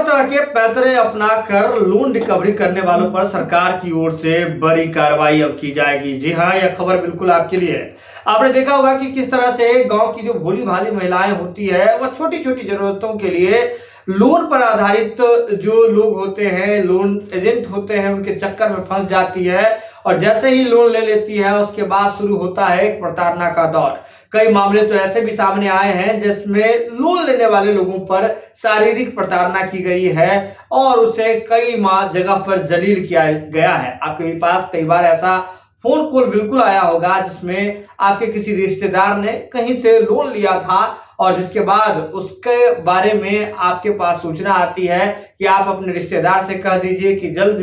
तरह तरह के पैतरे अपनाकर लोन रिकवरी करने वालों पर सरकार की ओर से बड़ी कार्रवाई अब की जाएगी। जी हाँ, यह खबर बिल्कुल आपके लिए है। आपने देखा होगा कि किस तरह से गांव की जो भोली भाली महिलाएं होती है वह छोटी छोटी जरूरतों के लिए लोन पर आधारित जो लोग होते हैं, लोन एजेंट होते हैं, उनके चक्कर में फंस जाती है और जैसे ही लोन ले लेती है उसके बाद शुरू होता है एक प्रताड़ना का दौर। कई मामले तो ऐसे भी सामने आए हैं जिसमें लोन लेने वाले लोगों पर शारीरिक प्रताड़ना की गई है और उसे कई जगह पर जलील किया गया है। आपके पास कई बार ऐसा फोन कॉल बिल्कुल आया होगा जिसमें आपके किसी रिश्तेदार ने कहीं से लोन लिया था और जिसके बाद उसके बारे में आपके पास सूचना आती है कि आप अपने रिश्तेदार से कह दीजिए कि जल्द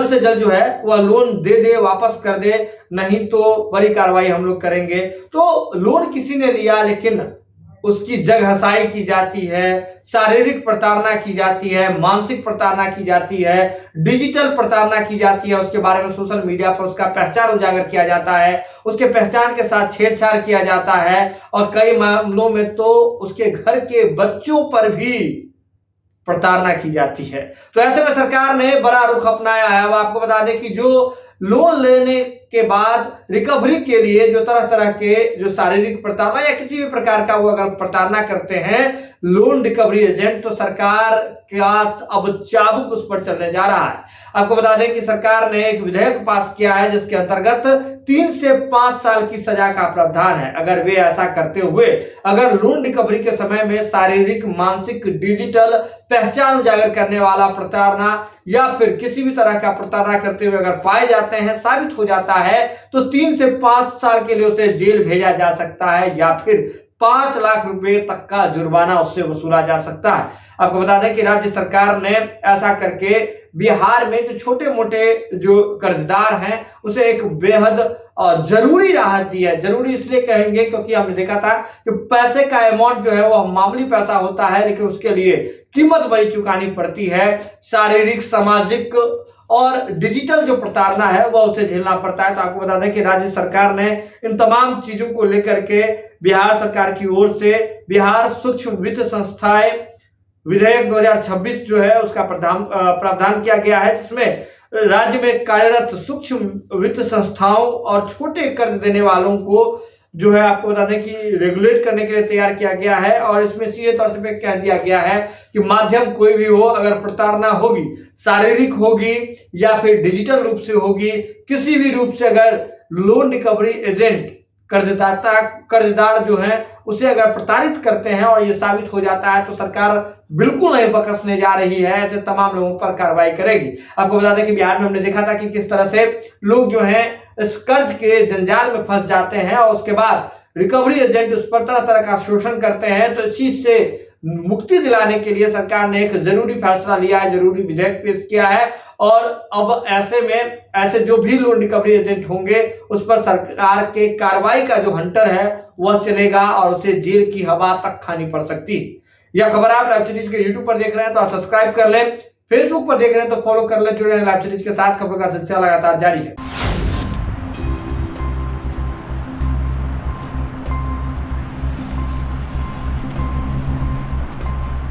से जल्द जो है वह लोन दे दे, वापस कर दे, नहीं तो बड़ी कार्रवाई हम लोग करेंगे। तो लोन किसी ने लिया लेकिन उसकी जगहसाई की जाती है, शारीरिक प्रताड़ना की जाती है, मानसिक प्रताड़ना की जाती है, डिजिटल प्रताड़ना की जाती है। उसके बारे में सोशल मीडिया पर उसका पहचान उजागर किया जाता है, उसके पहचान के साथ छेड़छाड़ किया जाता है और कई मामलों में तो उसके घर के बच्चों पर भी प्रताड़ना की जाती है। तो ऐसे में सरकार ने बड़ा रुख अपनाया है। अब आपको बता दें कि जो लोन लेने के बाद रिकवरी के लिए जो तरह तरह के जो शारीरिक प्रताड़ना या किसी भी प्रकार का वो अगर प्रताड़ना करते हैं लोन रिकवरी एजेंट, तो सरकार का अब चाबुक उस पर चलने जा रहा है। आपको बता दें कि सरकार ने एक विधेयक पास किया है जिसके अंतर्गत 3 से 5 साल की सजा का प्रावधान है अगर वे ऐसा करते हुए अगर लोन रिकवरी के समय में शारीरिक, मानसिक, डिजिटल पहचान उजागर करने वाला प्रताड़ना या फिर किसी भी तरह का प्रताड़ना करते हुए अगर पाए जाते हैं, साबित हो जाता है, तो 3 से 5 साल के लिए उसे जेल भेजा जा सकता है या फिर 5 लाख रुपए तक का जुर्माना उससे वसूला जा सकता है। आपको बता दें कि राज्य सरकार ने ऐसा करके बिहार में जो छोटे मोटे जो कर्जदार हैं उसे एक बेहद जरूरी राहत दी है। जरूरी इसलिए कहेंगे क्योंकि हमने देखा था कि पैसे का अमाउंट जो है वह मामूली पैसा होता है लेकिन उसके लिए कीमत बड़ी चुकानी पड़ती है। शारीरिक, सामाजिक और डिजिटल जो प्रताड़ना है वह उसे झेलना पड़ता है। तो आपको बता दें कि राज्य सरकार ने इन तमाम चीजों को लेकर के बिहार सरकार की ओर से बिहार सूक्ष्म वित्त संस्थाएं विधेयक 2026 जो है उसका प्रावधान किया गया है, जिसमें राज्य में कार्यरत सूक्ष्म वित्त संस्थाओं और छोटे कर्ज देने वालों को जो है आपको बता दें कि रेगुलेट करने के लिए तैयार किया गया है और इसमें सीधे तौर से कह दिया गया है कि माध्यम कोई भी हो, अगर प्रताड़ना होगी, शारीरिक होगी या फिर डिजिटल रूप से होगी, किसी भी रूप से अगर लोन रिकवरी एजेंट कर्जदार जो है उसे अगर प्रताड़ित करते हैं और ये साबित हो जाता है तो सरकार बिल्कुल नहीं बख्शने जा रही है, ऐसे तमाम लोगों पर कार्रवाई करेगी। आपको बता दें कि बिहार में हमने देखा था कि किस तरह से लोग जो हैं इस कर्ज के जंजाल में फंस जाते हैं और उसके बाद रिकवरी एजेंट उस पर तरह तरह का शोषण करते हैं। तो इस चीज से मुक्ति दिलाने के लिए सरकार ने एक जरूरी फैसला लिया है, जरूरी विधेयक पेश किया है और अब ऐसे में ऐसे जो भी लोन रिकवरी एजेंट होंगे उस पर सरकार के कार्रवाई का जो हंटर है वह चलेगा और उसे जेल की हवा तक खानी पड़ सकती है। यह खबर आप लाइव सीरीज के यूट्यूब पर देख रहे हैं तो आप सब्सक्राइब कर लें, फेसबुक पर देख रहे हैं तो फॉलो कर लें। जुड़े हैं लाइव सीरीज के साथ, खबरों का सिलसिला लगातार जारी है।